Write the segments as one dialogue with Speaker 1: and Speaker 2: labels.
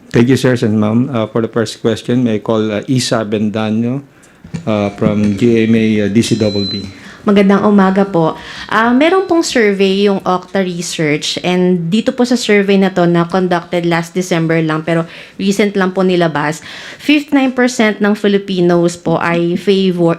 Speaker 1: Thank you, sirs and ma'am. For the first question, may I call Isa Bendaño from GMA DCWB.
Speaker 2: Magandang umaga po. Meron pong survey yung Okta Research and dito po sa survey na to na conducted last December lang pero recent lang po nilabas, 59% ng Filipinos po ay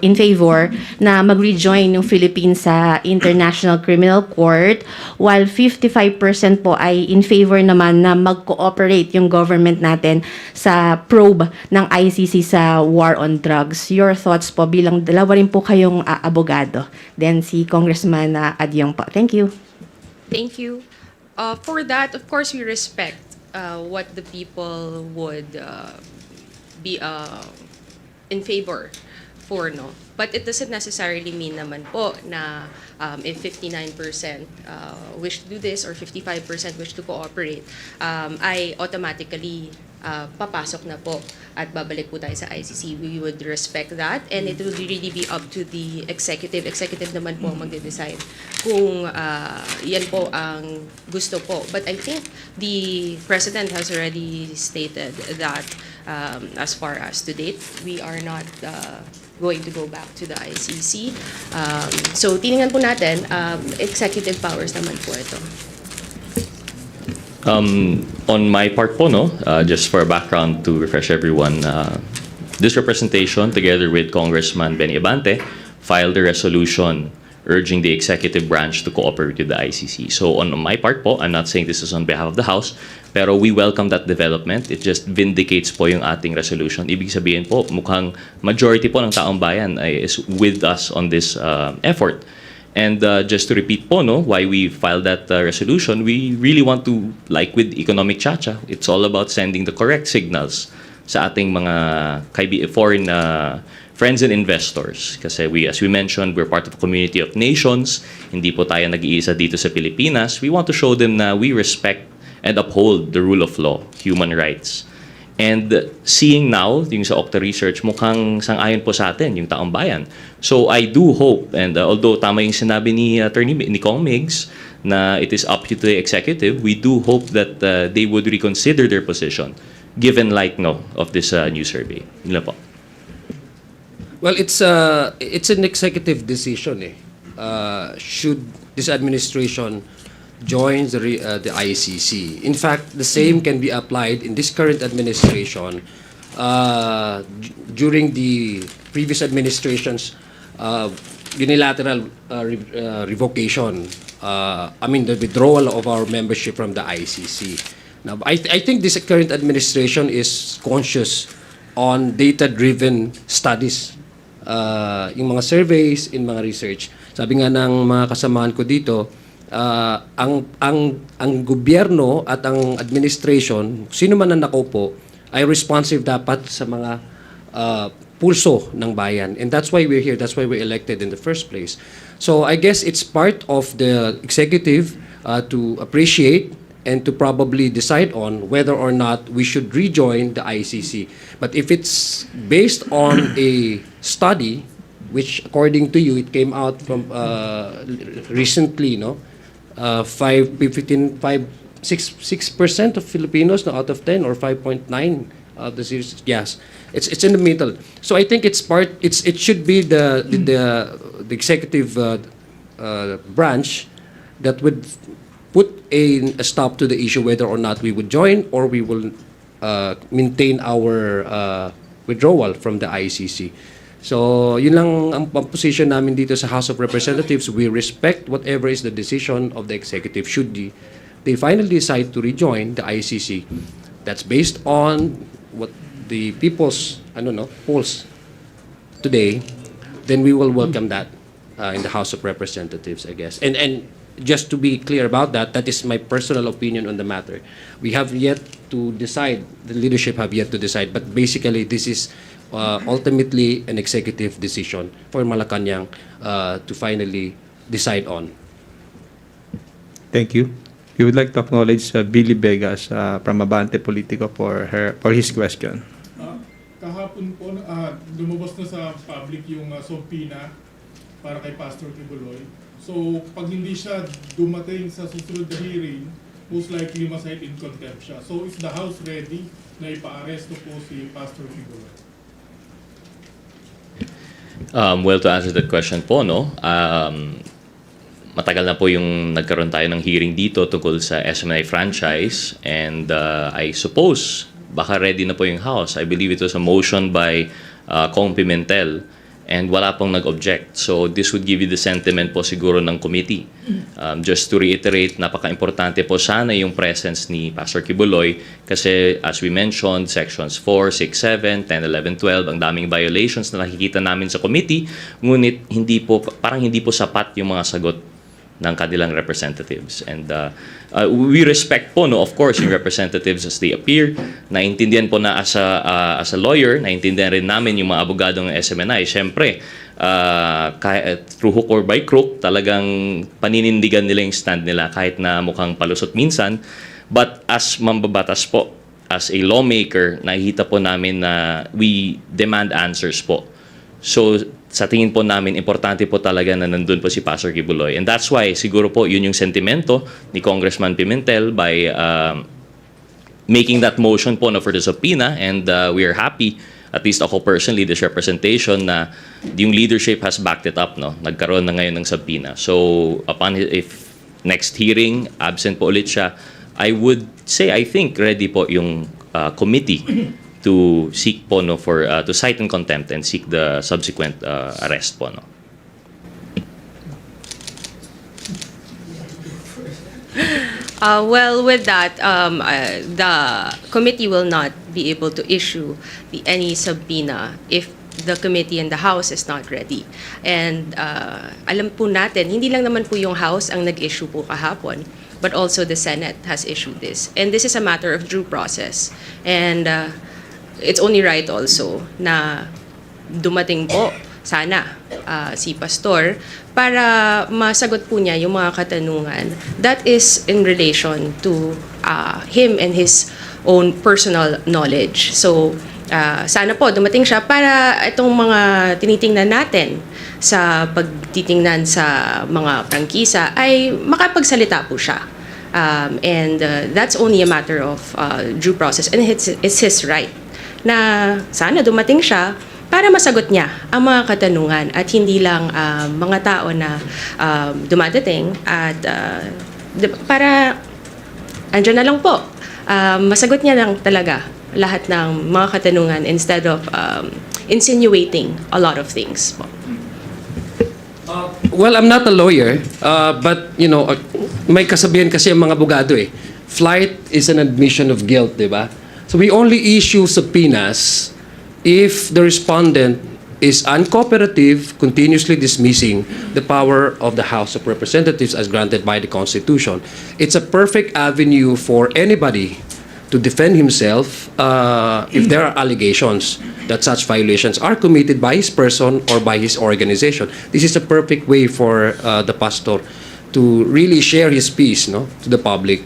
Speaker 2: in favor na mag-rejoin yung Philippines sa International Criminal Court while 55% po ay in favor naman na mag-cooperate yung government natin sa probe ng ICC sa war on drugs. Your thoughts po bilang dalawa rin po kayong abogado. Then si Congressman Adyong po. Thank you.
Speaker 3: Thank you. For that, of course, we respect what the people would be in favor for, no? But it doesn't necessarily mean naman po na if 59% wish to do this or 55% wish to cooperate, ay automatically papasok na po at babalik po tayo sa ICC. We would respect that and it would really be up to the executive. Executive naman po ang magde-decide kung yan po ang gusto po. But I think the President has already stated that as far as to date, we are not going to go back to the ICC. So tingnan po natin, executive powers naman po ito.
Speaker 4: On my part po, no, just for background to refresh everyone, this representation, together with Congressman Benny Abante, filed a resolution urging the executive branch to cooperate with the ICC. So on my part po, I'm not saying this is on behalf of the House, pero we welcome that development. It just vindicates po yung ating resolution. Ibig sabihin po, mukhang majority po ng taong bayan is with us on this effort. And just to repeat po, no, why we filed that resolution, we really want to, like with economic chacha, it's all about sending the correct signals sa ating mga foreign friends and investors. Kasi as we mentioned, we're part of a community of nations. Hindi po tayo nag-iisa dito sa Pilipinas. We want to show them na we respect and uphold the rule of law, human rights. And seeing now, yung sa Okta Research, mukhang sang-ayon po sa atin, yung taong bayan. So I do hope, and although tama yung sinabi ni Kong Migs, na it is up to the executive, we do hope that they would reconsider their position, given light no of this new survey. Yun lang po.
Speaker 5: Well, it's an executive decision. Should this administration joins the ICC. In fact, the same can be applied in this current administration. During the previous administration's unilateral revocation, the withdrawal of our membership from the ICC. Now, I think this current administration is conscious on data-driven studies, yung mga surveys, in mga research. Sabi nga ng mga kasamahan ko dito, ang gobyerno at ang administration, sino man ang nakaupo, ay responsive dapat sa mga pulso ng bayan. And that's why we're here. That's why we're elected in the first place. So I guess it's part of the executive to appreciate and to probably decide on whether or not we should rejoin the ICC. But if it's based on a study, which according to you, it came out from recently, no? 6% of Filipinos, no, out of 10, or 5.9 of the series. Yes, it's in the middle. So I think it should be the executive branch that would put a stop to the issue whether or not we would join or we will maintain our withdrawal from the ICC. So, yun lang ang position namin dito sa House of Representatives. We respect whatever is the decision of the executive. Should they finally decide to rejoin the ICC, that's based on what the people's polls today, then we will welcome that in the House of Representatives, I guess. And just to be clear about that, that is my personal opinion on the matter. We have yet to decide. The leadership have yet to decide. But basically, this is ultimately an executive decision for Malacanang to finally decide on.
Speaker 1: Thank you. We would like to acknowledge Billy Vegas from Abante Politico for his question.
Speaker 6: Kahapon po, lumabas na sa public yung Subpoena para kay Pastor QUIBOLOY. So, pag hindi siya dumating sa susunod na hearing, most likely masahit in contempt siya. So is the House ready na ipa-aresto po si Pastor QUIBOLOY?
Speaker 4: Well, to answer that question po, no, matagal na po yung nagkaroon tayo ng hearing dito tungkol sa SMNI franchise, and I suppose baka ready na po yung House. I believe it was a motion by Kong Pimentel, and wala pong nag-object. So this would give you the sentiment po siguro ng committee. Just to reiterate, napaka-importante po sana yung presence ni Pastor QUIBOLOY kasi as we mentioned, sections 4, 6, 7, 10, 11, 12, ang daming violations na nakikita namin sa committee, ngunit parang hindi po sapat yung mga sagot ng kanilang representatives. And we respect po, no, of course, yung representatives as they appear. Naintindihan po na as a lawyer, naintindihan rin namin yung mga abogado ng SMNI. Siyempre, through hook or by crook, talagang paninindigan nila yung stand nila kahit na mukhang palusot minsan. But as mambabatas po, as a lawmaker, nakikita po namin na we demand answers po. So, sa tingin po namin, importante po talaga na nandun po si Pastor QUIBOLOY. And that's why, siguro po, yun yung sentimento ni Congressman Pimentel by making that motion po na for the subpoena. And we are happy, at least ako personally, this representation na yung leadership has backed it up. No? Nagkaroon na ngayon ng subpoena. So, if next hearing, absent po ulit siya, I would say, I think, ready po yung committee to seek po, no, for to cite in contempt and seek the subsequent arrest po, no.
Speaker 3: Well, with that, the committee will not be able to issue any subpoena if the committee and the House is not ready. And alam po natin, hindi lang naman po yung House ang nag-issue po kahapon, but also the Senate has issued this. And this is a matter of due process. And it's only right also na dumating po sana si Pastor para masagot po niya yung mga katanungan that is in relation to him and his own personal knowledge. So sana po dumating siya para itong mga tinitingnan natin sa pagtitingnan sa mga prangkisa ay makapagsalita po siya. And that's only a matter of due process, and it's his right na sana dumating siya para masagot niya ang mga katanungan at hindi lang mga tao na dumadating at para andyan na lang po. Masagot niya lang talaga lahat ng mga katanungan instead of insinuating a lot of things po.
Speaker 5: Well, I'm not a lawyer, but you know, may kasabihan kasi ang mga abogado eh. Flight is an admission of guilt, di ba? So we only issue subpoenas if the respondent is uncooperative, continuously dismissing the power of the House of Representatives as granted by the Constitution. It's a perfect avenue for anybody to defend himself if there are allegations that such violations are committed by his person or by his organization. This is a perfect way for the pastor to really share his piece, no, to the public.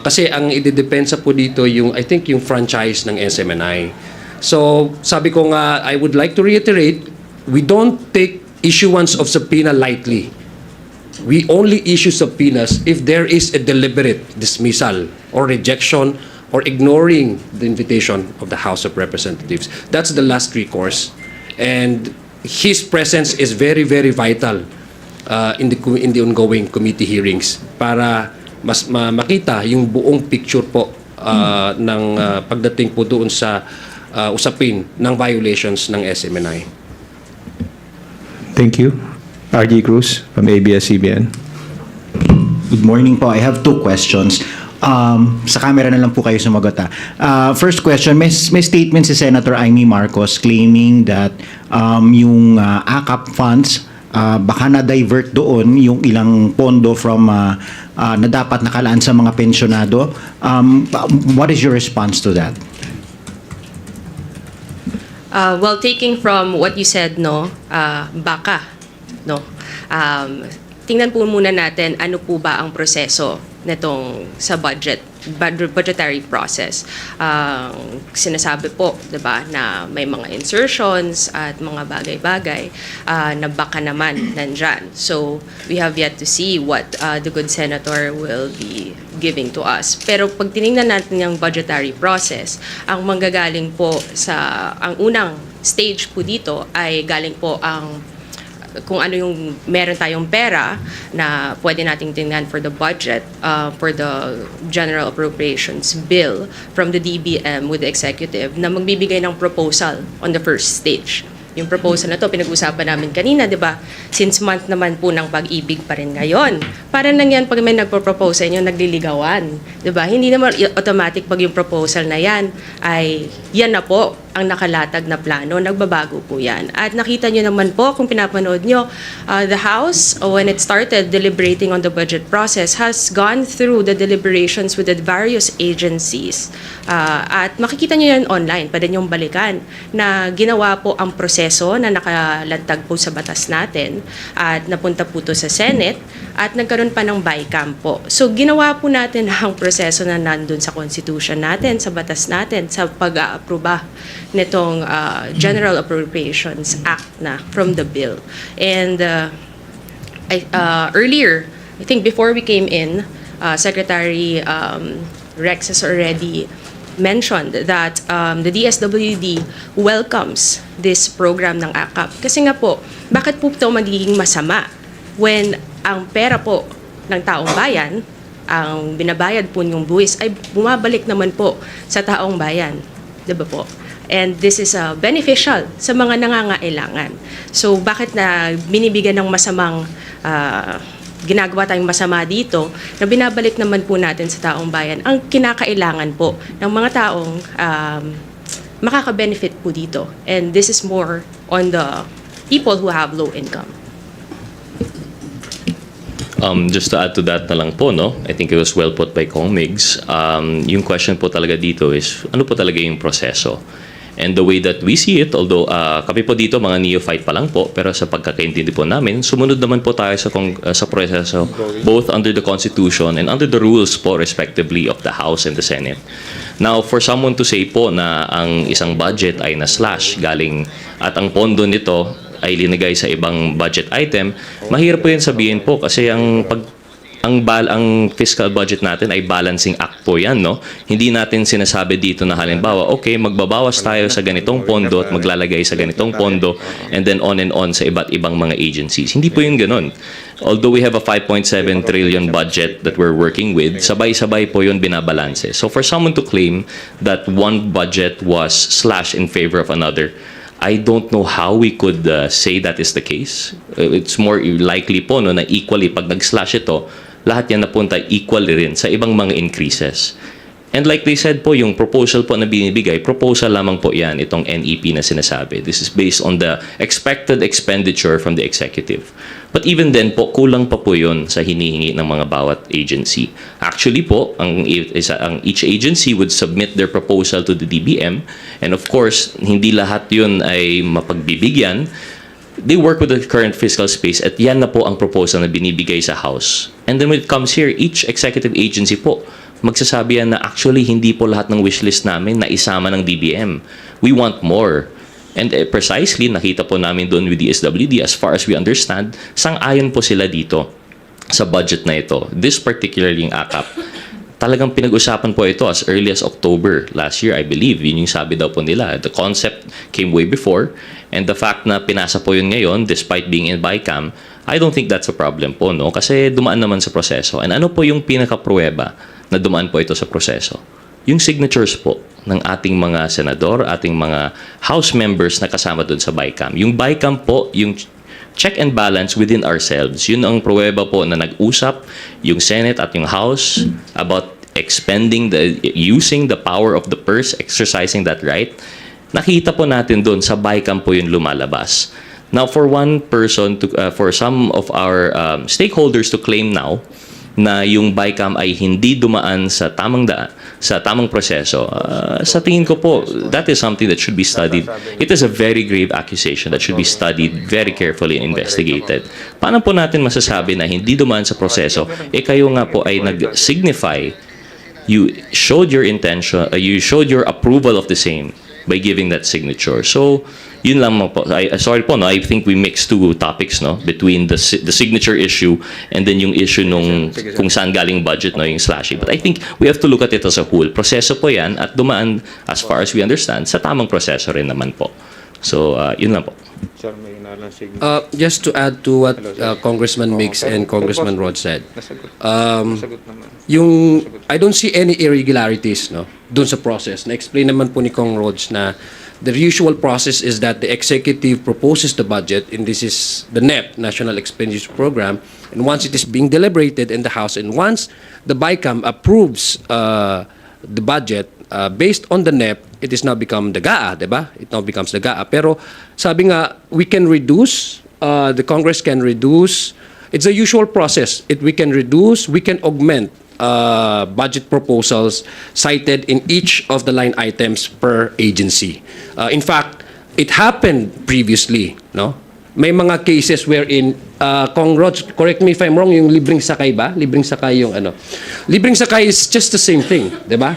Speaker 5: Kasi ang idedepensa po dito yung, I think, yung franchise ng SMNI. So, sabi ko nga, I would like to reiterate, we don't take issuance of subpoena lightly. We only issue subpoenas if there is a deliberate dismissal or rejection or ignoring the invitation of the House of Representatives. That's the last recourse. And his presence is very, very vital in the ongoing committee hearings para mas makita yung buong picture po ng pagdating po doon sa usapin ng violations ng SMNI.
Speaker 1: Thank you. RG Cruz from ABS-CBN.
Speaker 7: Good morning po. I have two questions. Sa camera na lang po kayo sumagot. First question, may statement si Senator Amy Marcos claiming that yung AKAP funds baka na-divert doon yung ilang pondo from na dapat nakalaan sa mga pensyonado. What is your response to that?
Speaker 3: Well, taking from what you said, no, baka, no. Tingnan po muna natin ano po ba ang proseso nitong sa budget budgetary process. Sinasabi po, 'di ba, na may mga insertions at mga bagay-bagay na baka naman nandyan. So, we have yet to see what the good senator will be giving to us. Pero pag tinignan natin yung budgetary process, ang manggagaling po ang unang stage po dito ay galing po kung ano yung meron tayong pera na pwede nating tingnan for the budget, for the General Appropriations Bill from the DBM with the executive na magbibigay ng proposal on the first stage. Yung proposal na to, pinag-usapan namin kanina, di ba? Since month naman po ng pag-ibig pa rin ngayon. Para nang yan, pag may nagpo-propose sa inyo, nagliligawan. Di ba? Hindi naman automatic pag yung proposal na yan ay yan na po ang nakalatag na plano. Nagbabago po yan. At nakita nyo naman po, kung pinapanood nyo, the House, when it started deliberating on the budget process, has gone through the deliberations with the various agencies. At makikita nyo yan online, pwede nyong balikan, na ginawa po ang proseso na nakalantag po sa batas natin at napunta po to sa Senate at nagkaroon pa ng BICAM po. So ginawa po natin ang proseso na nandun sa Constitution natin, sa batas natin, sa pag-aaproba nitong General Appropriations Act na from the bill. And earlier, I think before we came in, Secretary Rex has already mentioned that the DSWD welcomes this program ng AKAP. Kasi nga po, bakit po ito magiging masama when ang pera po ng taong bayan, ang binabayad po yung buwis, ay bumabalik naman po sa taong bayan. Diba po? And this is beneficial sa mga nangangailangan. So bakit na binibigyan ng masamang ginagawa tayong masama dito na binabalik naman po natin sa taong bayan ang kinakailangan po ng mga taong makaka-benefit po dito. And this is more on the people who have low income.
Speaker 4: Just to add to that na lang po, no? I think it was well put by Kong Migs. Yung question po talaga dito is, ano po talaga yung proseso? And the way that we see it, although kami po dito mga neophyte pa lang po, pero sa pagkakaintindi po namin, sumunod naman po tayo sa proseso both under the Constitution and under the rules po respectively of the House and the Senate. Now, for someone to say po na ang isang budget ay na-slash galing at ang pondo nito ay linagay sa ibang budget item, mahirap po yun sabihin po kasi ang fiscal budget natin ay balancing act po yan, no? Hindi natin sinasabi dito na halimbawa, okay, magbabawas tayo sa ganitong pondo at maglalagay sa ganitong pondo and then on and on sa iba't ibang mga agencies. Hindi po yun ganun. Although we have a 5.7 trillion budget that we're working with, sabay-sabay po yun binabalanse. So for someone to claim that one budget was slashed in favor of another, I don't know how we could say that is the case. It's more likely po no, na equally pag nag-slash ito, lahat yan napunta equally rin sa ibang mga increases. And like they said po, yung proposal po na binibigay, proposal lamang po yan, itong NEP na sinasabi. This is based on the expected expenditure from the executive. But even then po, kulang pa po yun sa hinihingi ng mga bawat agency. Actually po, each agency would submit their proposal to the DBM. And of course, hindi lahat yun ay mapagbibigyan. They work with the current fiscal space at yan na po ang proposal na binibigay sa House. And then when it comes here, each executive agency po, magsasabi yan na actually hindi po lahat ng wishlist namin na isama ng DBM. We want more. And precisely, nakita po namin doon with the DSWD, as far as we understand, sang-ayon po sila dito sa budget na ito. This particularly yung AKAP. Talagang pinag-usapan po ito as early as October last year, I believe. Yun yung sabi daw po nila. The concept came way before. And the fact na pinasa po yun ngayon, despite being in BICAM, I don't think that's a problem po, no? Kasi dumaan naman sa proseso. And ano po yung pinaka-pruweba na dumaan po ito sa proseso? Yung signatures po ng ating mga senador, ating mga House members na kasama dun sa BICAM. Yung BICAM po, yung check and balance within ourselves. Yun ang pruweba po na nag-usap yung Senate at yung House about using the power of the purse, exercising that right. Nakita po natin doon sa BICAM po yung lumalabas. Now, for one person, for some of our stakeholders to claim now na yung BICAM ay hindi dumaan sa tamang proseso, sa tingin ko po, that is something that should be studied. It is a very grave accusation that should be studied very carefully and investigated. Paano po natin masasabi na hindi dumaan sa proseso, kayo nga po ay nag-signify you showed your intention, you showed your approval of the same by giving that signature. So, yun lang po. Sorry po, no? I think we mixed two topics, no? Between the signature issue and then yung issue nung kung saan galing budget, no? Yung slashing. But I think we have to look at it as a whole. Proseso po yan at dumaan, as far as we understand, sa tamang proseso rin naman po. So, yun lang po.
Speaker 1: Sir, may nalansig.
Speaker 5: Just to add to what Congressman Mix and Congressman Rod said,
Speaker 1: Nasagot naman.
Speaker 5: yung I don't see any irregularities, no, dun sa process. Na-explain naman po ni Kong Rods na the usual process is that the executive proposes the budget, and this is the NEP, National Expenditure Program, and once it is being deliberated in the House, and once the BICAM approves the budget, based on the NEP, it is now become the GAA, diba? It now becomes the GAA. Pero sabi nga, we can reduce, the Congress can reduce, it's a usual process. We can reduce, we can augment budget proposals cited in each of the line items per agency. In fact, it happened previously, no? May mga cases wherein, Kong Rods, correct me if I'm wrong, yung libreng sakay ba? Libreng sakay yung ano. Libreng sakay is just the same thing, diba?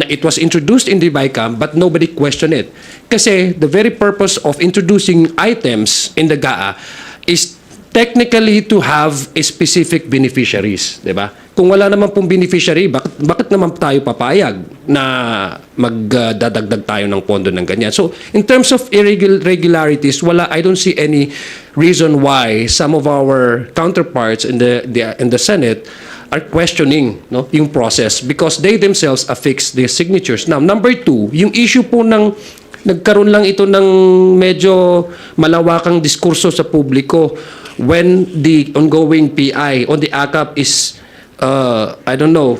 Speaker 5: It was introduced in the BICAM but nobody questioned it. Kasi the very purpose of introducing items in the GAA is technically to have a specific beneficiaries, di ba? Kung wala naman pong beneficiary, bakit naman tayo papayag na magdadagdag tayo ng pondo ng ganyan? So, in terms of irregularities, I don't see any reason why some of our counterparts in the Senate are questioning, no, yung process because they themselves affix their signatures. Now, number two, yung issue po ng nagkaroon lang ito ng medyo malawakang diskurso sa publiko when the ongoing PI on the ACAP is, I don't know,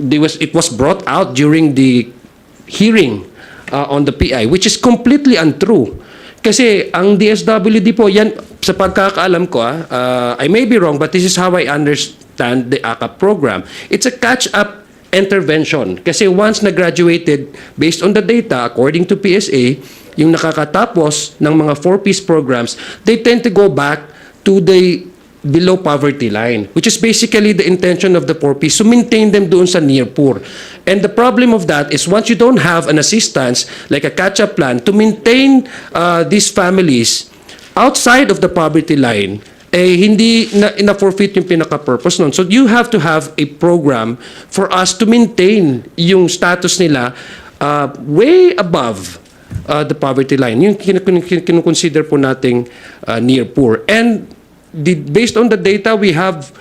Speaker 5: it was brought out during the hearing on the PI, which is completely untrue. Kasi ang DSWD po, yan, sa pagkakaalam ko, I may be wrong, but this is how I understand the ACAP program. It's a catch-up intervention. Kasi once na-graduated, based on the data, according to PSA, yung nakakatapos ng mga 4-piece programs, they tend to go back to the below poverty line, which is basically the intention of the 4Ps, to maintain them doon sa near poor. And the problem of that is once you don't have an assistance, like a catch-up plan, to maintain these families outside of the poverty line, hindi na forfeit yung pinaka-purpose nun. So you have to have a program for us to maintain yung status nila way above the poverty line. Yung kinukonsider po nating near poor. And based on the data, we have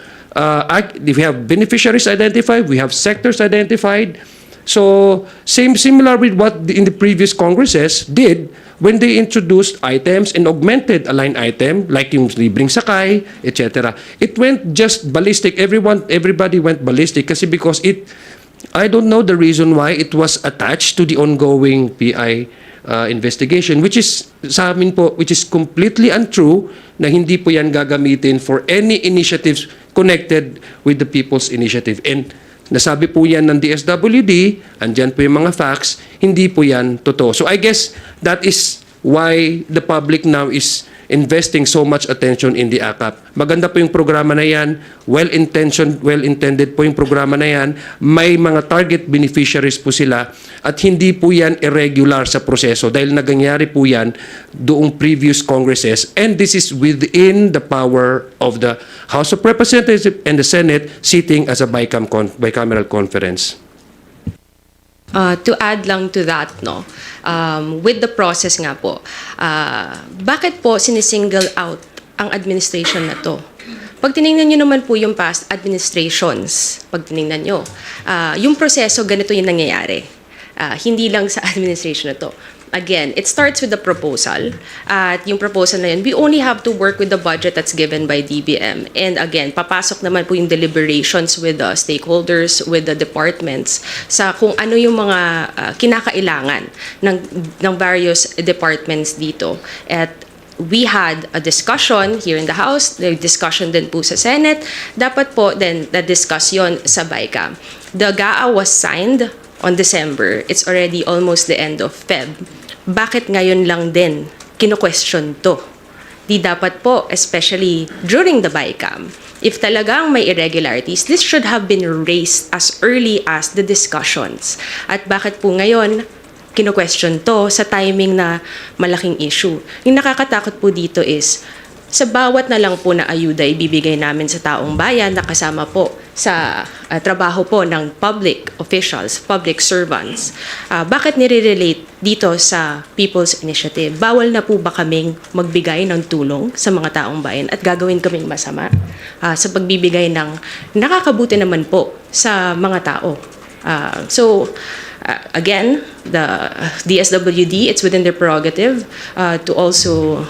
Speaker 5: beneficiaries identified, we have sectors identified. So similar with what in the previous Congresses did when they introduced items and augmented a line item like yung libreng sakay, etc. It went just ballistic. Everybody went ballistic because I don't know the reason why it was attached to the ongoing PI investigation, which is sa amin po, which is completely untrue, na hindi po yan gagamitin for any initiatives connected with the People's Initiative. And nasabi po yan ng DSWD, andyan po yung mga facts, hindi po yan totoo. So I guess that is why the public now is investing so much attention in the ACAP. Maganda po yung programa na yan, well-intentioned, well-intended po yung programa na yan, may mga target beneficiaries po sila, at hindi po yan irregular sa proseso dahil nagangyari po yan doong previous Congresses, and this is within the power of the House of Representatives and the Senate sitting as a bicameral conference.
Speaker 3: To add lang to that, no, with the process nga po, bakit po sinisingle out ang administration na to? Pag tinignan nyo naman po yung past administrations, pag tinignan nyo, yung proseso, ganito yung nangyayari. Hindi lang sa administration na to. Again, it starts with the proposal. At yung proposal na yun, we only have to work with the budget that's given by DBM. And again, papasok naman po yung deliberations with the stakeholders, with the departments, sa kung ano yung mga kinakailangan ng various departments dito. At we had a discussion here in the House, the discussion din po sa Senate, dapat po then na-discuss yun sa BICAM. The GAA was signed on December. It's already almost the end of Feb. Bakit ngayon lang din kino-question to? di dapat po, especially during the BICAM, if talagang may irregularities, this should have been raised as early as the discussions. At bakit po ngayon, kino-question to sa timing na malaking issue. Yung nakakatakot po dito is, sa bawat na lang po na ayuda ibibigay namin sa taong bayan na kasama po sa trabaho po ng public officials, public servants, bakit nire-relate dito sa People's Initiative? Bawal na po ba kaming magbigay ng tulong sa mga taong bayan at gagawin kaming masama sa pagbibigay ng nakakabuti naman po sa mga tao? Again, the DSWD, it's within their prerogative to also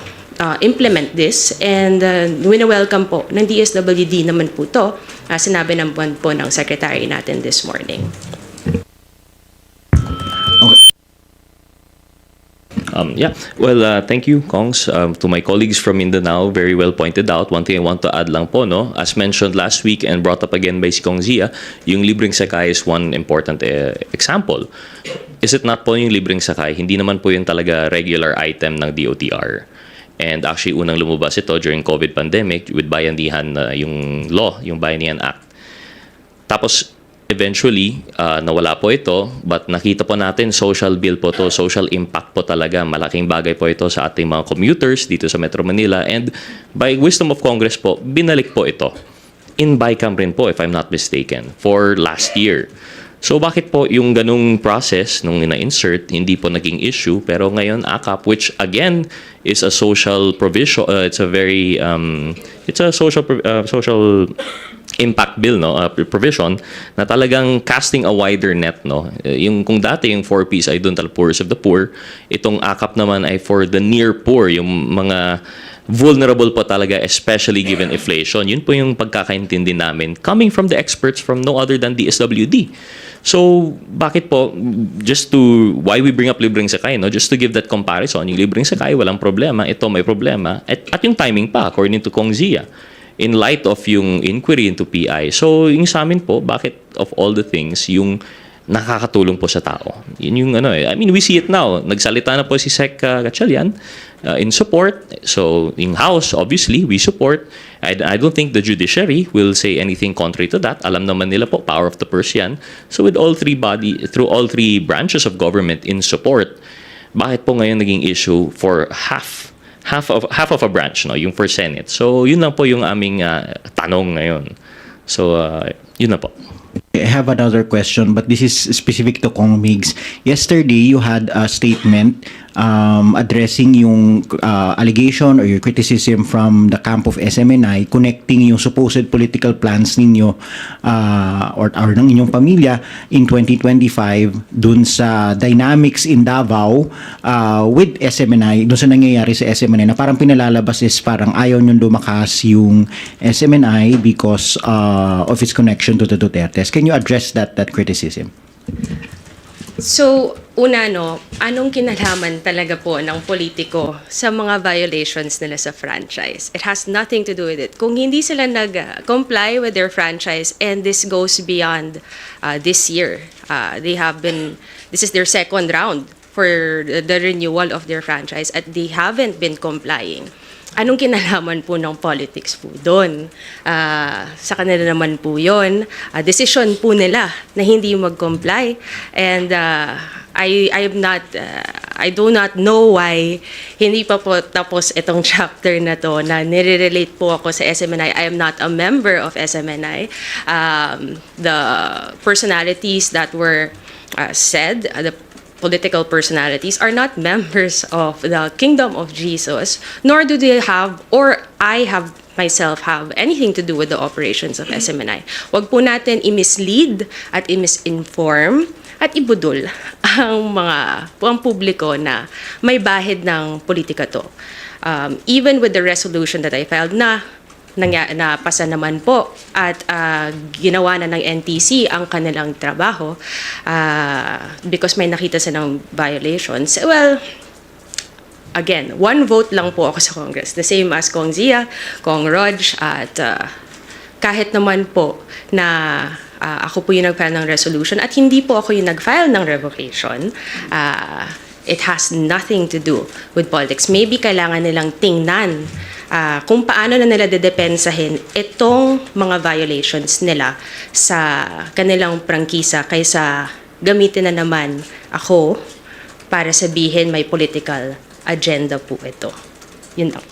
Speaker 3: implement this, and wina-welcome po ng DSWD naman po to. Sinabi naman po ng secretary natin this morning.
Speaker 4: Thank you, Kongs. To my colleagues from Mindanao, very well pointed out. One thing I want to add lang po, no? As mentioned last week and brought up again by si Kong Zia, yung libreng sakay is one important example. Is it not po yung libreng sakay? Hindi naman po yung talaga regular item ng DOTR. And actually, unang lumabas ito during COVID pandemic with Bayanihan, yung law, yung Bayanihan Act. Tapos, eventually, nawala po ito, but nakita po natin, social bill po to, social impact po talaga. Malaking bagay po ito sa ating mga commuters dito sa Metro Manila. And by wisdom of Congress po, binalik po ito. In BICAM rin po, if I'm not mistaken, for last year. So bakit po yung ganung process nung ina-insert hindi po naging issue, pero ngayon AKAP, which again is a social provision, it's a very it's a social impact bill, no, provision na talagang casting a wider net, no. Yung kung dati yung 4 Ps ay doon talaga poorest of the poor, itong AKAP naman ay for the near poor, yung mga vulnerable po talaga, especially given inflation. Yun po yung pagkakaintindi namin coming from the experts from no other than DSWD. So, bakit po, why we bring up libreng sakay, no? Just to give that comparison, yung libreng sakay, walang problema, ito may problema, at yung timing pa, according to Kong Zia, in light of yung inquiry into PI. So, yung sa amin po, bakit of all the things, yung nakakatulong po sa tao. Yun yung I mean, we see it now. Nagsalita na po si Sec Gatchalian in support. So, in House, obviously, we support. I don't think the judiciary will say anything contrary to that. Alam naman nila po, power of the purse yan. So, with all three through all three branches of government in support, bakit po ngayon naging issue for half of a branch, no, yung for Senate. So, yun lang po yung aming tanong ngayon. So, yun na po.
Speaker 7: I have another question, but this is specific to Kong Migs. Yesterday, you had a statement addressing yung allegation or your criticism from the camp of SMNI connecting yung supposed political plans ninyo or ng inyong pamilya in 2025 dun sa dynamics in Davao with SMNI, dun sa nangyayari sa SMNI na parang pinalalabas is parang ayaw nyong lumakas yung SMNI because of its connection to the Dutertes. Can you address that criticism?
Speaker 3: So, una, no, anong kinalaman talaga po ng politiko sa mga violations nila sa franchise? It has nothing to do with it. Kung hindi sila nag-comply with their franchise, and this goes beyond this year, this is their second round for the renewal of their franchise, at they haven't been complying. Anong kinalaman po ng politics po doon? Sa kanila naman po yun. Decision po nila na hindi mag-comply. And I do not know why hindi pa po tapos itong chapter na to na nire-relate po ako sa SMNI. I am not a member of SMNI. The personalities that were said, the political personalities are not members of the Kingdom of Jesus, nor do they have, or I have myself have anything to do with the operations of SMNI. Wag po natin i-mislead at i-misinform at ibudol ang publiko na may bahid ng politika to. Even with the resolution that I filed na pasa naman po at ginawa na ng NTC ang kanilang trabaho because may nakita silang violations. Well, again, one vote lang po ako sa Congress. The same as Kong Zia, Kong Rog, at kahit naman po na ako po yung nag-file ng resolution at hindi po ako yung nag-file ng revocation, It has nothing to do with politics. Maybe kailangan nilang tingnan kung paano na nila dedepensahin itong mga violations nila sa kanilang prangkisa kaysa gamitin na naman ako para sabihin may political agenda po ito. Yun lang.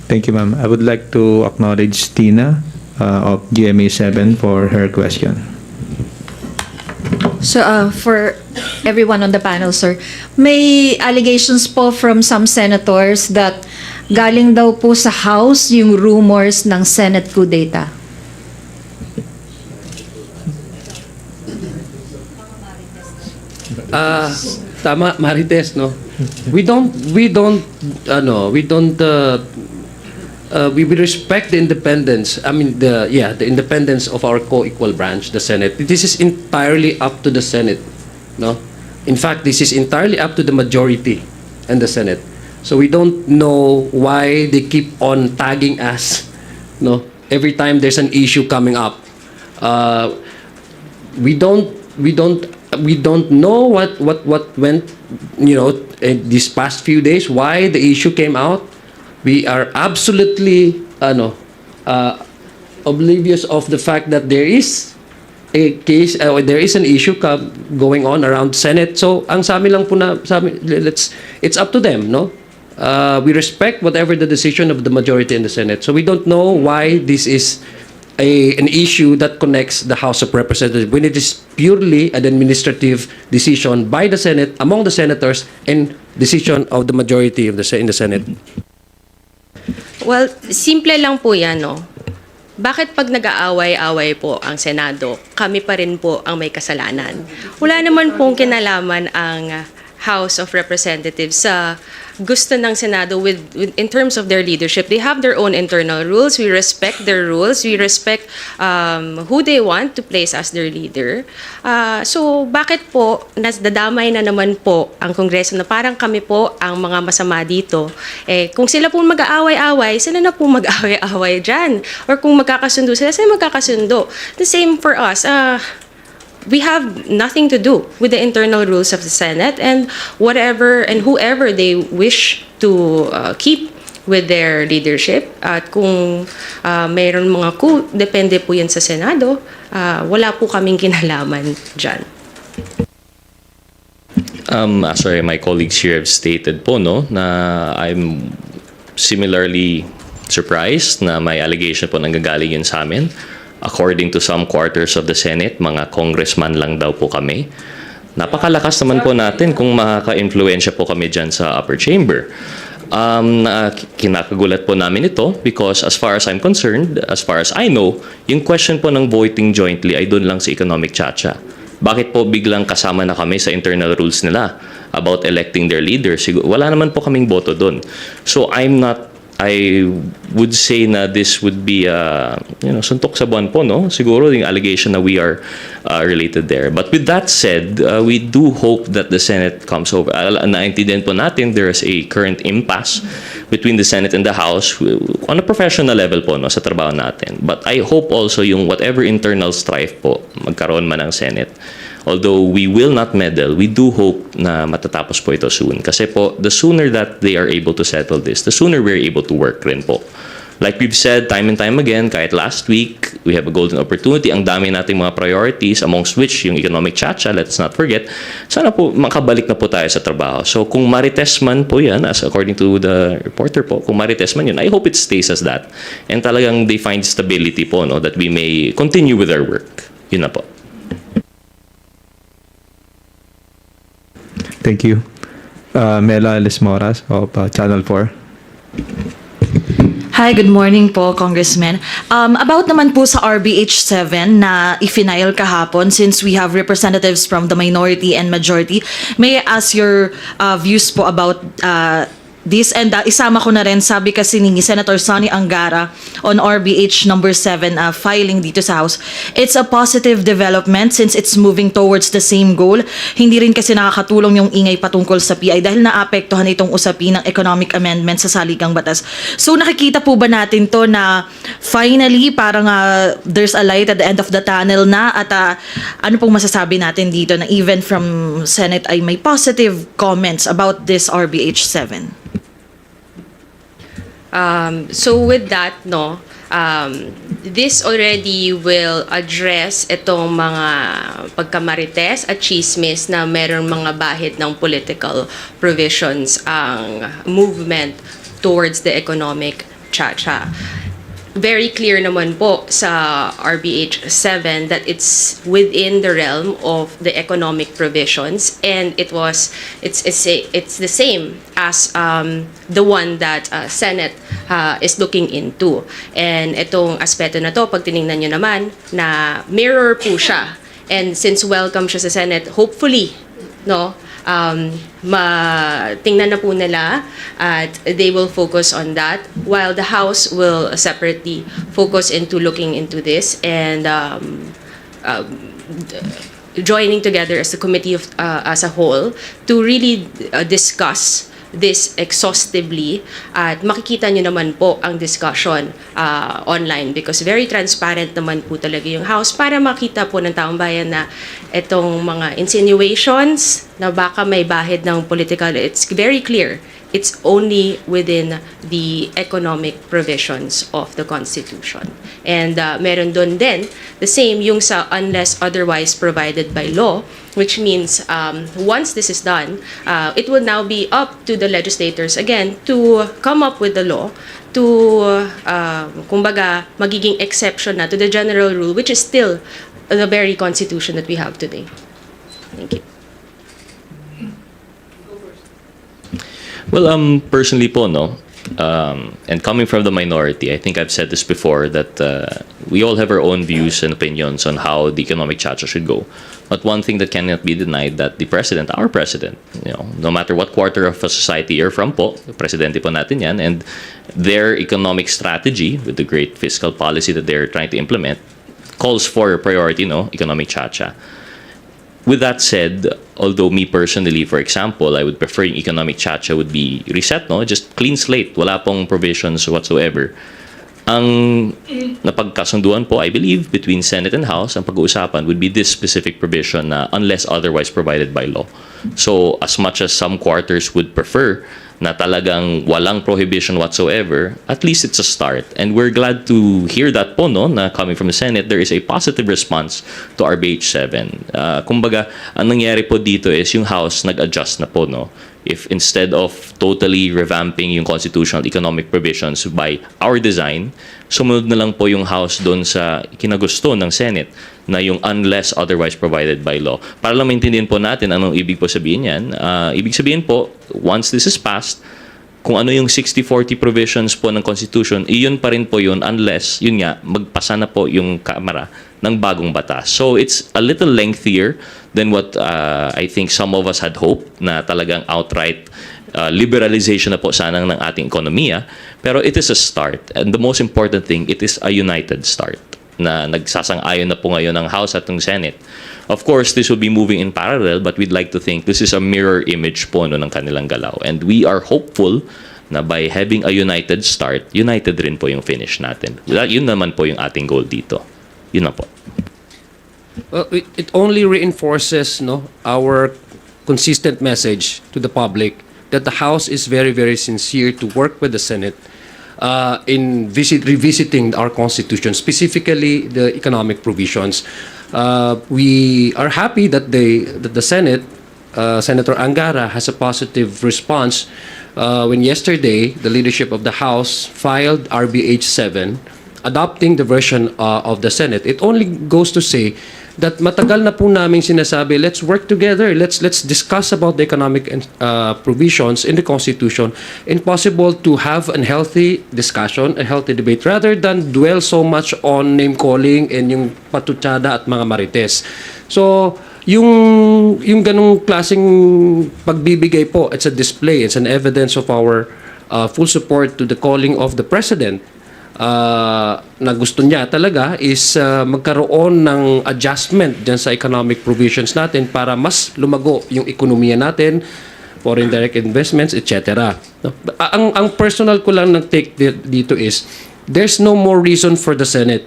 Speaker 1: Thank you, ma'am. I would like to acknowledge Tina of GMA 7 for her question.
Speaker 8: So, for everyone on the panel, sir, may allegations po from some senators that galing daw po sa House yung rumors ng Senate coup d'etat.
Speaker 5: Tama, Marites, no? We respect the independence. I mean, the independence of our co-equal branch, the Senate. This is entirely up to the Senate, no? In fact, this is entirely up to the majority and the Senate. So we don't know why they keep on tagging us, no? Every time there's an issue coming up, we don't know what went, these past few days, why the issue came out. We are absolutely oblivious of the fact that there is a case, there is an issue going on around Senate. So ang sa amin lang po it's up to them, no? We respect whatever the decision of the majority in the Senate. So we don't know why this is an issue that connects the House of Representatives when it is purely an administrative decision by the Senate, among the senators, and decision of the majority of in the Senate.
Speaker 3: Well, simple lang po yan, no? Bakit pag nag-aaway-away po ang Senado, kami pa rin po ang may kasalanan? Wala naman pong kinalaman ang House of Representatives sa gusto ng Senado in terms of their leadership. They have their own internal rules. We respect their rules. We respect who they want to place as their leader. So bakit po nadadamay na naman po ang Kongreso na parang kami po ang mga masama dito? Kung sila po mag-aaway-away, sila na po mag-aaway-away dyan. Or kung magkakasundo sila magkakasundo. The same for us. We have nothing to do with the internal rules of the Senate and whatever and whoever they wish to keep with their leadership. At kung mayroon mga coup, depende po yan sa Senado. Wala po kaming kinalaman dyan.
Speaker 4: Sorry, my colleagues here have stated po, no, na I'm similarly surprised na may allegation po nanggagaling yun sa amin. According to some quarters of the Senate, mga congressman lang daw po kami. Napakalakas naman po natin kung makaka-influensya po kami dyan sa upper chamber. Kinakagulat po namin ito because as far as I'm concerned, as far as I know, yung question po ng voting jointly ay doon lang sa economic chacha. Bakit po biglang kasama na kami sa internal rules nila about electing their leaders? Wala naman po kaming boto doon. So I would say na this would be suntok sa buwan po, no? Siguro yung allegation na we are related there. But with that said, we do hope that the Senate comes over. Naintindihan po natin there is a current impasse between the Senate and the House on a professional level po, no, sa trabaho natin. But I hope also yung whatever internal strife po magkaroon man ng Senate. Although we will not meddle, we do hope na matatapos po ito soon. Kasi po, the sooner that they are able to settle this, the sooner we're able to work rin po. Like we've said time and time again, kahit last week, we have a golden opportunity. Ang dami nating mga priorities, amongst which yung economic chacha, let's not forget. Sana po makabalik na po tayo sa trabaho. So kung marites man po yan, as according to the reporter po, kung marites man yun, I hope it stays as that. And talagang they find stability po, no, that we may continue with our work. Yun na po.
Speaker 1: Thank you. Mela Lismoras of Channel 4.
Speaker 8: Hi, good morning po, Congressman. About naman po sa RBH 7 na i-final kahapon, since we have representatives from the minority and majority, may I ask your views po about
Speaker 9: this, and isama ko na rin, sabi kasi ni Senator Sonny Angara on RBH number 7 filing dito sa House, it's a positive development since it's moving towards the same goal. Hindi rin kasi nakakatulong yung ingay patungkol sa PI dahil naapektuhan itong usapin ng economic amendment sa saligang batas. So nakikita po ba natin to na finally parang there's a light at the end of the tunnel na, at ano pong masasabi natin dito na even from Senate ay may positive comments about this RBH 7?
Speaker 3: So with that, no, this already will address itong mga pagkamarites at chismis na meron mga bahid ng political provisions ang movement towards the economic cha-cha. Very clear naman po sa RBH 7 that it's within the realm of the economic provisions, and it's the same as the one that Senate is looking into. And itong aspeto na to, pag tiningnan nyo naman, na mirror po siya. And since welcome siya sa Senate, hopefully, no, tingnan na po nila at they will focus on that, while the House will separately focus into looking into this and joining together as a committee of as a whole to really discuss this exhaustively, at makikita nyo naman po ang discussion online because very transparent naman po talaga yung House para makita po ng taong bayan na itong mga insinuations na baka may bahid ng political, it's very clear. It's only within the economic provisions of the Constitution. And meron doon din, the same yung sa unless otherwise provided by law, which means once this is done, it will now be up to the legislators again to come up with the law to, kumbaga, magiging exception na to the general rule, which is still the very Constitution that we have today. Thank you.
Speaker 4: Well, personally po, no, and coming from the minority, I think I've said this before, that we all have our own views and opinions on how the economic cha-cha should go. But one thing that cannot be denied, that the president, our president, you know, no matter what quarter of a society you're from po, presidente po natin yan, and their economic strategy with the great fiscal policy that they're trying to implement calls for a priority, no, economic cha-cha. With that said, although me personally, for example, I would prefer yung economic cha-cha would be reset, no? Just clean slate, wala pong provisions whatsoever. Ang napagkasunduan po, I believe, between Senate and House, ang pag-uusapan would be this specific provision na unless otherwise provided by law. So, as much as some quarters would prefer na talagang walang prohibition whatsoever, at least it's a start. And we're glad to hear that po, no, na coming from the Senate, there is a positive response to RBH 7. Kumbaga, ang nangyari po dito is yung House nag-adjust na po, no? If instead of totally revamping yung constitutional economic provisions by our design, sumunod na lang po yung House doon sa kinagusto ng Senate na yung unless otherwise provided by law. Para lang maintindihan po natin anong ibig po sabihin yan. Ibig sabihin po, once this is passed, kung ano yung 60-40 provisions po ng Constitution, iyon pa rin po yun unless, yun nga, magpasa na po yung Kamara ng bagong batas. So it's a little lengthier than what I think some of us had hoped, na talagang outright liberalization na po sana ng ating ekonomiya. Pero it is a start. And the most important thing, it is a united start na nagsasang-ayon na po ngayon ng House at ng Senate. Of course, this will be moving in parallel, but we'd like to think this is a mirror image po, no, ng kanilang galaw. And we are hopeful na by having a united start, united rin po yung finish natin. Yun naman po yung ating goal dito. Yun na po.
Speaker 5: Well, it only reinforces, no, our consistent message to the public that the House is very, very sincere to work with the Senate in revisiting our Constitution, specifically the economic provisions. We are happy that the Senate, Senator Angara, has a positive response when yesterday the leadership of the House filed RBH 7 adopting the version of the Senate. It only goes to say that matagal na po namin sinasabi, let's work together, let's discuss about the economic provisions in the Constitution, and possible to have a healthy discussion, a healthy debate, rather than dwell so much on name-calling and yung patutsada at mga marites. So, yung ganung klaseng pagbibigay po, it's a display, it's an evidence of our full support to the calling of the President na gusto niya talaga is magkaroon ng adjustment dyan sa economic provisions natin para mas lumago yung ekonomiya natin, foreign direct investments, etc. Ang personal ko lang nag-take dito is there's no more reason for the Senate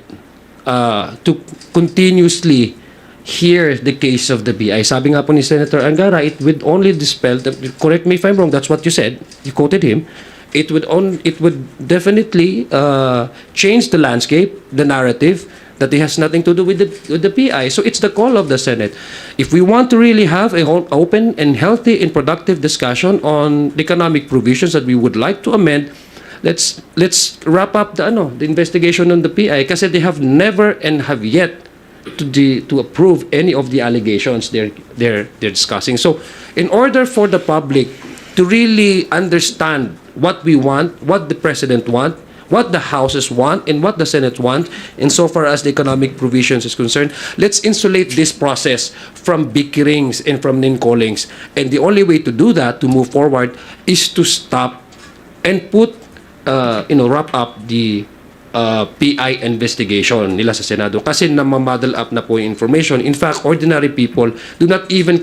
Speaker 5: to continuously hear the case of the BI. Sabi nga po ni Senator Angara, it would only dispel, correct me if I'm wrong, that's what you said, you quoted him, it would definitely change the landscape, the narrative, that it has nothing to do with the PI. So it's the call of the Senate. If we want to really have a open and healthy and productive discussion on the economic provisions that we would like to amend, let's wrap up the investigation on the PI kasi they have never and have yet to approve any of the allegations they're discussing. So in order for the public to really understand what we want, what the President want, what the Houses want, and what the Senate want, insofar as the economic provisions is concerned, let's insulate this process from bickerings and from name-callings. And the only way to do that, to move forward, is to stop and wrap up the PI investigation nila sa Senado kasi namamuddle up na po yung information. In fact, ordinary people cannot even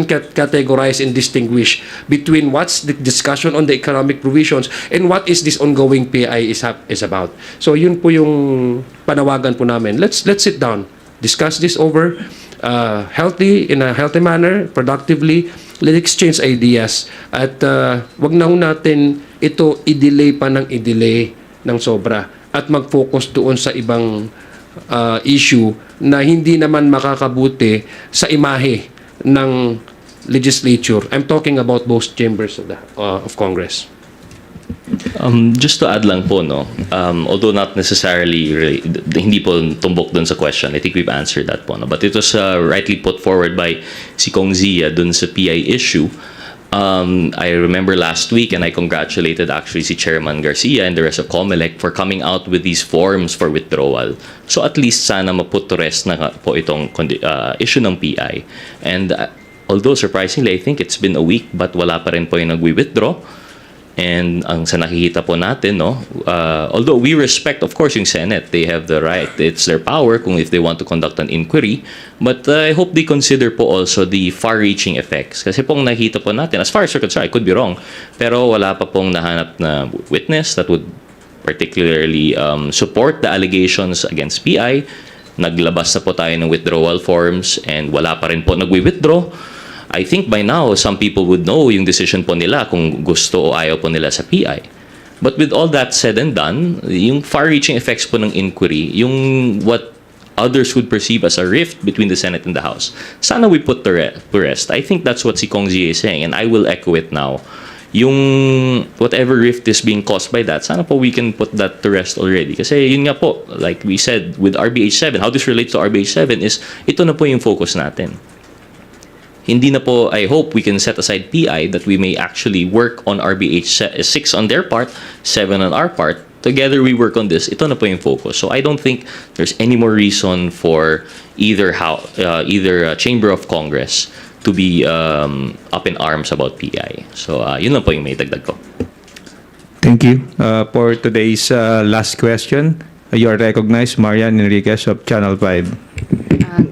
Speaker 5: categorize and distinguish between what's the discussion on the economic provisions and what is this ongoing PI is about. So yun po yung panawagan po namin. Let's sit down, discuss this over in a healthy manner, productively. Let's exchange ideas at wag na natin ito i-delay pa ng i-delay ng sobra at mag-focus doon sa ibang issue na hindi naman makakabuti sa imahe ng legislature. I'm talking about both chambers of Congress.
Speaker 4: Just to add lang po, no, although not necessarily, hindi po tumbok dun sa question, I think we've answered that po, no? But it was rightly put forward by si Kong Zia dun sa PI issue. I remember last week, and I congratulated actually si Chairman Garcia and the rest of COMELEC for coming out with these forms for withdrawal. So at least sana maput to rest na po itong issue ng PI. And although surprisingly, I think it's been a week, but wala pa rin po yung nag-withdraw. And ang sa nakikita po natin, no, although we respect, of course, yung Senate, they have the right, it's their power kung if they want to conduct an inquiry, but I hope they consider po also the far-reaching effects. Kasi pong nakikita po natin, as far as we're concerned, I could be wrong, pero wala pa pong nahanap na witness that would particularly support the allegations against PI. Naglabas na po tayo ng withdrawal forms and wala pa rin po nagwi-withdraw. I think by now, some people would know yung decision po nila kung gusto o ayaw po nila sa PI. But with all that said and done, yung far-reaching effects po ng inquiry, yung what others would perceive as a rift between the Senate and the House, sana we put to rest. I think that's what si Kong Zia is saying, and I will echo it now. Yung whatever rift is being caused by that, sana po we can put that to rest already. Kasi yun nga po, like we said, with RBH 7, how this relates to RBH 7 is, ito na po yung focus natin. Hindi na po, I hope we can set aside PI that we may actually work on RBH 6 on their part, 7 on our part. Together we work on this. Ito na po yung focus. So I don't think there's any more reason for either Chamber of Congress to be up in arms about PI. So yun lang po yung may dagdag ko.
Speaker 1: Thank you. For today's last question, you are recognized, Marian Enriquez of Channel 5.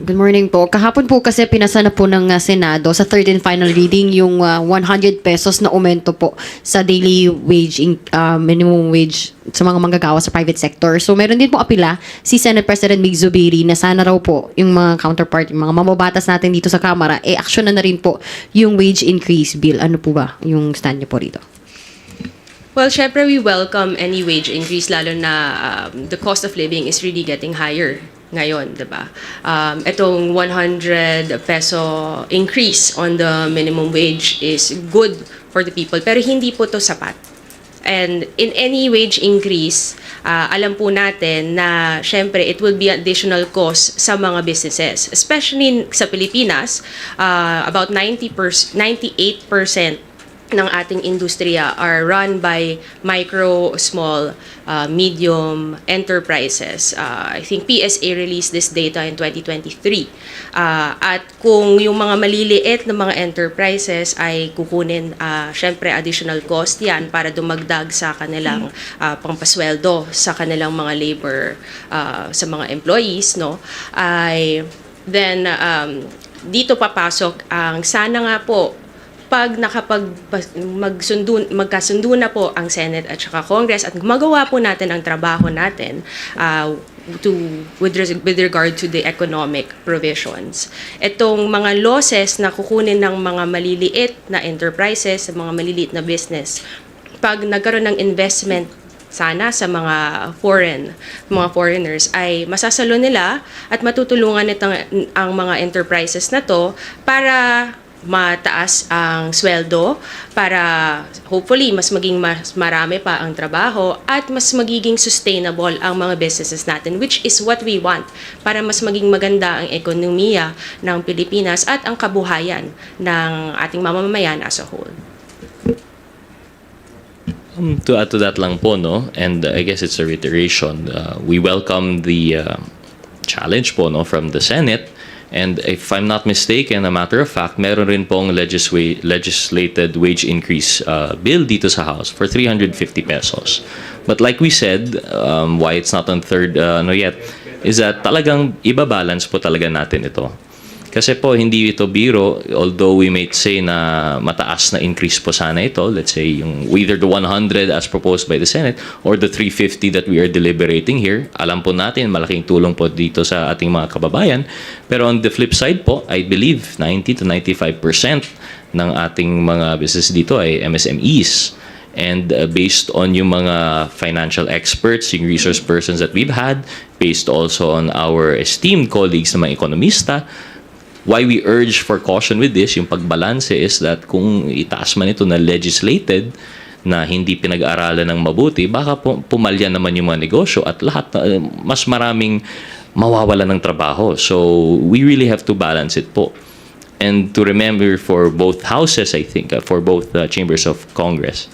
Speaker 10: Good morning po. Kahapon po kasi pinasa na po ng Senado sa third and final reading yung 100 pesos na aumento po sa daily wage, minimum wage sa mga manggagawa sa private sector. So meron din po apila si Senate President Mig Zubiri na sana raw po yung mga counterpart, yung mga mamabatas natin dito sa Kamara, action na rin po yung wage increase bill. Ano po ba yung stand niyo po rito?
Speaker 3: Well, syempre we welcome any wage increase lalo na the cost of living is really getting higher ngayon, 'di ba? Itong 100 peso increase on the minimum wage is good for the people pero hindi po to sapat. And in any wage increase, alam po natin na syempre it will be additional cost sa mga businesses, especially sa Pilipinas, about 98% ng ating industriya are run by micro, small, medium enterprises. I think PSA released this data in 2023. At kung yung mga maliliit na mga enterprises ay kukunin, syempre additional cost yan para dumagdag sa kanilang pampasweldo sa kanilang mga labor, sa mga employees, no? Then dito papasok ang sana nga po pag magkasundo na po ang Senate at saka Congress at gumagawa po natin ang trabaho natin with regard to the economic provisions. Itong mga losses na kukunin ng mga maliliit na enterprises, mga maliliit na business, pag nagkaroon ng investment sana sa mga foreigners ay masasalo nila at matutulungan ang mga enterprises na to para mataas ang sweldo, para hopefully mas marami pa ang trabaho at mas magiging sustainable ang mga businesses natin, which is what we want para mas maging maganda ang ekonomiya ng Pilipinas at ang kabuhayan ng ating mamamayan as a whole.
Speaker 4: To add to that lang po, no? And I guess it's a reiteration. We welcome the challenge po, no, from the Senate. And if I'm not mistaken, a matter of fact, meron rin pong legislated wage increase bill dito sa House for 350 pesos. But like we said, why it's not on third yet, is that talagang ibabalance po talaga natin ito. Kasi po, hindi ito biro, although we may say na mataas na increase po sana ito, let's say yung either the 100 as proposed by the Senate or the 350 that we are deliberating here. Alam po natin, malaking tulong po dito sa ating mga kababayan. Pero on the flip side po, I believe 90 to 95% ng ating mga business dito ay MSMEs. And based on yung mga financial experts, yung resource persons that we've had, based also on our esteemed colleagues na mga ekonomista, why we urge for caution with this, yung pagbalanse is that kung itaas man ito na legislated, na hindi pinag-aaralan ng mabuti, baka pumalya naman yung mga negosyo at lahat, mas maraming mawawala ng trabaho. So, we really have to balance it po. And to remember for both houses, I think, for both chambers of Congress,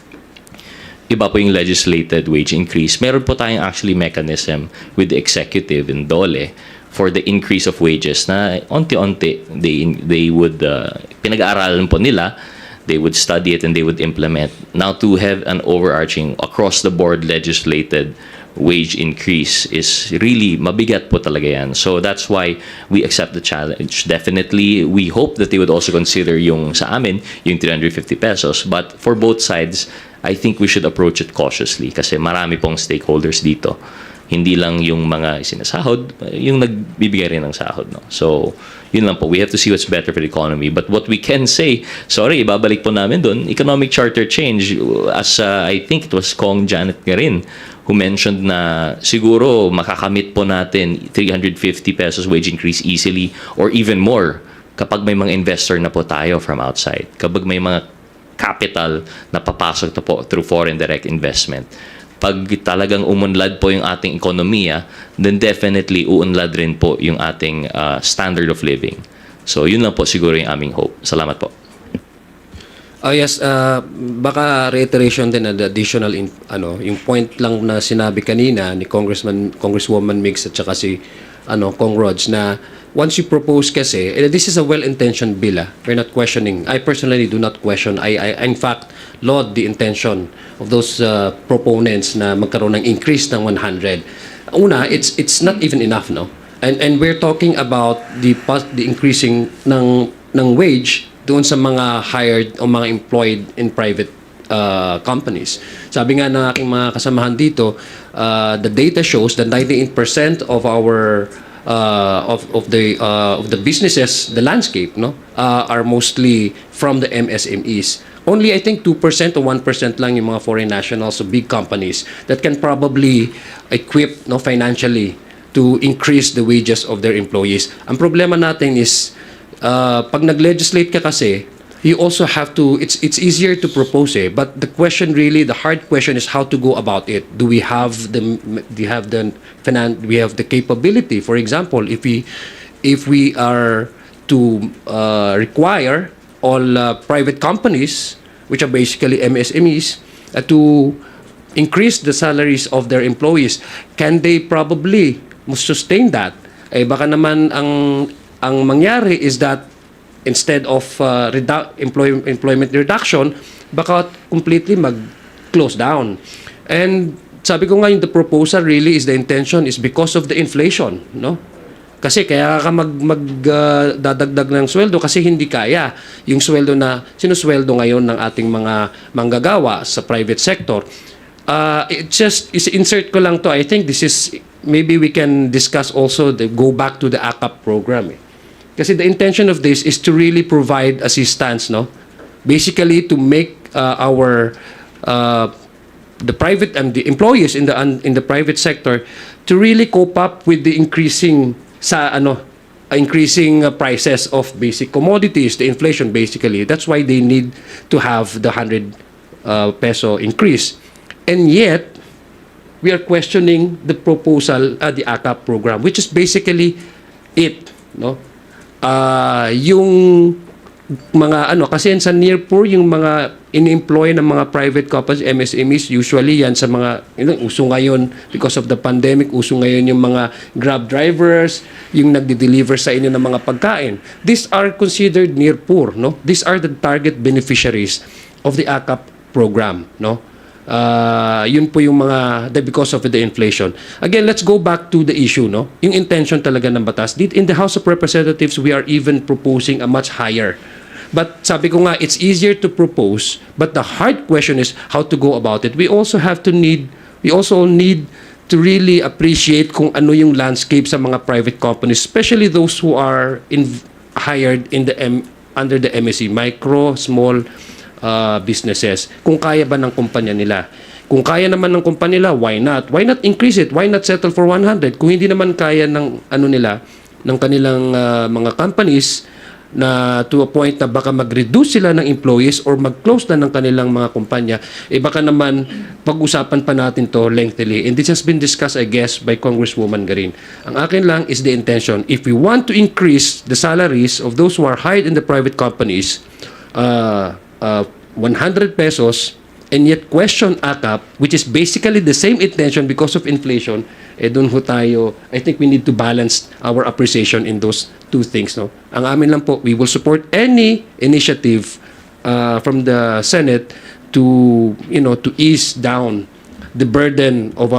Speaker 4: iba po yung legislated wage increase. Meron po tayong actually mechanism with the executive in DOLE for the increase of wages na onti-onti they would pinag-aaralan po nila, they would study it and they would implement. Now to have an overarching across the board legislated wage increase is really mabigat po talaga yan. So that's why we accept the challenge. Definitely, we hope that they would also consider yung sa amin, yung 350 pesos. But for both sides, I think we should approach it cautiously kasi marami pong stakeholders dito. Hindi lang yung mga sinasahod, yung nagbibigay rin ng sahod. No? So, yun lang po. We have to see what's better for the economy. But what we can say, sorry, ibabalik po namin doon, economic charter change, as I think it was Kong Janet Garin, who mentioned na siguro makakamit po natin 350 pesos wage increase easily or even more kapag may mga investor na po tayo from outside. Kapag may mga capital na papasok na po through foreign direct investment. Pag talagang umunlad po yung ating ekonomiya, then definitely uunlad rin po yung ating standard of living. So yun lang po siguro yung aming hope. Salamat po.
Speaker 5: Yes, baka reiteration din na additional yung point lang na sinabi kanina ni Congresswoman Mix at saka si Kong Rods na once you propose kasi, this is a well-intentioned bill. We're not questioning. I personally do not question. I in fact laud the intention of those proponents na magkaroon ng increase ng 100. Una, it's not even enough, no? And we're talking about the increasing ng wage doon sa mga hired o mga employed in private companies. Sabi nga ng aking mga kasamahan dito, the data shows that 98% of our of the businesses, the landscape, no, are mostly from the MSMEs. Only I think 2% or 1% lang yung mga foreign nationals, so big companies that can probably equip financially to increase the wages of their employees. Ang problema natin is pag nag-legislate ka kasi, you also have to, it's easier to propose but the question really, the hard question is how to go about it. Do we have the capability? For example, if we are to require all private companies which are basically MSMEs, to increase the salaries of their employees. Can they probably sustain that? Eh baka naman ang mangyari is that instead of employment reduction, baka completely mag-close down. And sabi ko nga, the proposal really is the intention is because of the inflation, no? Kasi kaya ka dadagdag ng sweldo kasi hindi kaya yung sweldo na sinusweldo ngayon ng ating mga manggagawa sa private sector. It just is insert ko lang to. I think this is maybe we can discuss also go back to the AKAP program. Kasi the intention of this is to really provide assistance, no? Basically to make the private and the employees in the private sector to really cope up with the increasing prices of basic commodities, the inflation basically. That's why they need to have the 100 peso increase. And yet, we are questioning the proposal, the AKAP program, which is basically it, no? Yung mga kasi sa near poor, yung mga in-employ ng mga private companies, MSMEs, usually yan sa mga, uso ngayon because of the pandemic, uso ngayon yung mga Grab drivers, yung nagde-deliver sa inyo ng mga pagkain. These are considered near poor, no? These are the target beneficiaries of the AKAP program, no? Yun po yung mga because of the inflation. Again, let's go back to the issue, no? Yung intention talaga ng batas. In the House of Representatives, we are even proposing a much higher. But sabi ko nga, it's easier to propose, but the hard question is how to go about it. We also need to really appreciate kung ano yung landscape sa mga private companies, especially those who are hired under the MSE, micro, small businesses, kung kaya ba ng kumpanya nila. Kung kaya naman ng kumpanya nila, why not? Why not increase it? Why not settle for 100? Kung hindi naman kaya ng ng kanilang mga companies na to a point na baka mag-reduce sila ng employees or mag-close na ng kanilang mga kumpanya, baka naman pag-usapan pa natin to lengthily. And this has been discussed, I guess, by Congresswoman Garin. Ang akin lang is the intention. If we want to increase the salaries of those who are hired in the private companies, 100 pesos, and yet question AKAP, which is basically the same intention because of inflation, doon ho tayo, I think we need to balance our appreciation in those two things, no? Ang amin lang po, we will support any initiative from the Senate to ease down the burden of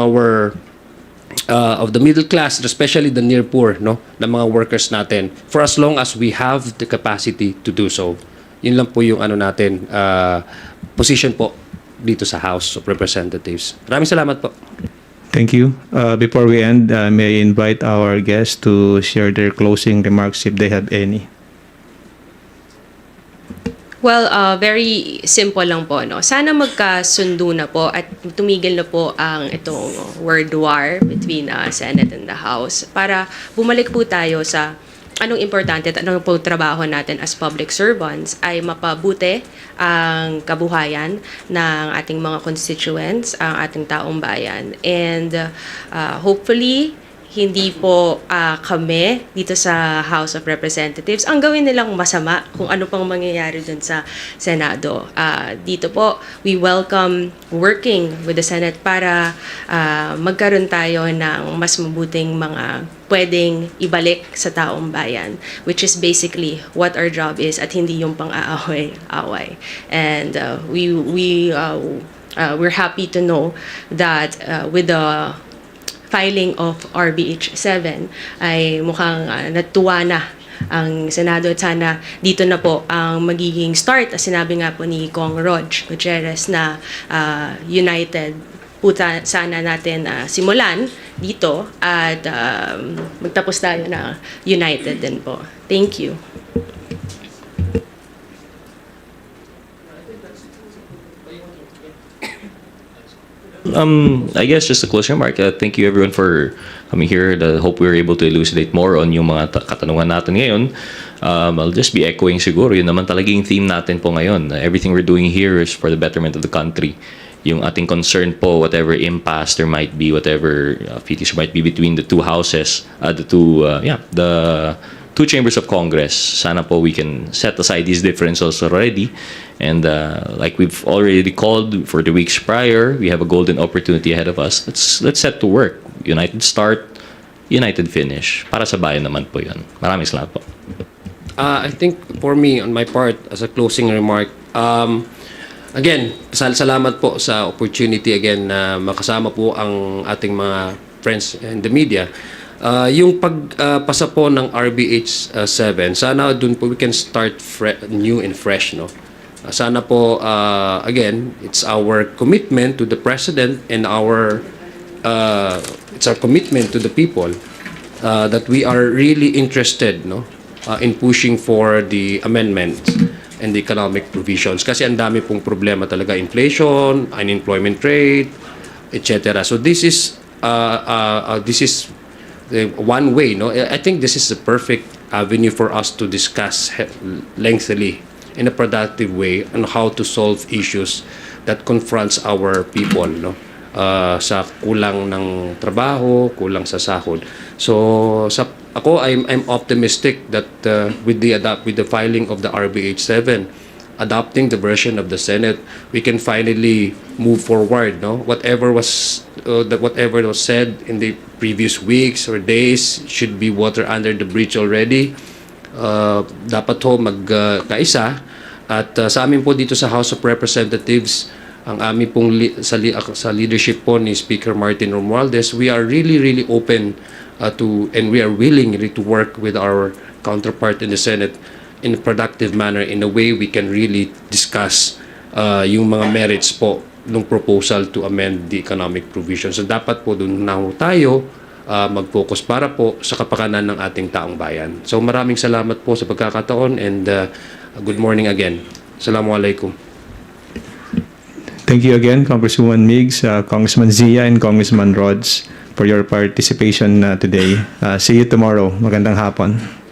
Speaker 5: the middle class, especially the near poor, no, ng mga workers natin, for as long as we have the capacity to do so. Yun lang po yung position po dito sa House of Representatives. Maraming salamat po.
Speaker 1: Thank you. Before we end, may I invite our guests to share their closing remarks if they have any.
Speaker 3: Well, very simple lang po, no? Sana magkasundo na po at tumigil na po ang itong word war between Senate and the House para bumalik po tayo sa anong importante at anong po trabaho natin as public servants ay mapabuti ang kabuhayan ng ating mga constituents, ang ating taong bayan. And hopefully, hindi po kami dito sa House of Representatives ang gawin nilang masama kung ano pang mangyayari dun sa Senado. Dito po, we welcome working with the Senate para magkaroon tayo ng mas mabuting mga pwedeng ibalik sa taong bayan, which is basically what our job is at hindi yung pang-aaway-away. And we're happy to know that with the filing of RBH 7 ay mukhang natuwa na ang Senado at sana dito na po ang magiging start, sinabi nga po ni Kong Rog Gutierrez na united po sana natin simulan dito at magtapos tayo na united din po. Thank you.
Speaker 4: I guess just a closing remark. Thank you everyone for coming here. I hope we were able to elucidate more on yung mga katanungan natin ngayon. I'll just be echoing siguro, yun naman talaga yung theme natin po ngayon. Everything we're doing here is for the betterment of the country. Yung ating concern po, whatever impasse there might be, whatever fetish might be between the two houses, the two chambers of Congress. Sana po we can set aside these differences already. And like we've already called for the weeks prior, we have a golden opportunity ahead of us. Let's set to work. United start, united finish. Para sa bayan naman po yun. Maraming salamat po.
Speaker 5: I think for me, on my part, as a closing remark, again, salamat po sa opportunity again na makasama po ang ating mga friends in the media. Yung pagpasa po ng RBH 7, sana dun po we can start new and fresh, no? Sana po, again, it's our commitment to the President and it's our commitment to the people that we are really interested, no? In pushing for the amendments and the economic provisions. Kasi ang dami pong problema talaga, inflation, unemployment rate, etc. So this is the one way, no? I think this is the perfect avenue for us to discuss lengthily in a productive way on how to solve issues that confronts our people, no? Sa kulang ng trabaho, kulang sa sahod. So I'm optimistic that with the filing of the RBH 7, adopting the version of the Senate, we can finally move forward, no? Whatever was said in the previous weeks or days should be water under the bridge already. Dapat ho magkaisa at sa amin po dito sa House of Representatives, ang amin pong sa leadership po ni Speaker Martin Romualdez, we are really open and we are willing really to work with our counterpart in the Senate in a productive manner, in a way we can really discuss yung mga merits po ng proposal to amend the economic provisions. So dapat po doon na tayo mag-focus para po sa kapakanan ng ating taong bayan. So maraming salamat po sa pagkakataon and good morning again. Assalamualaikum.
Speaker 1: Thank you again, Congresswoman Migs, Congressman Zia, and Congressman Rods for your participation today. See you tomorrow. Magandang hapon.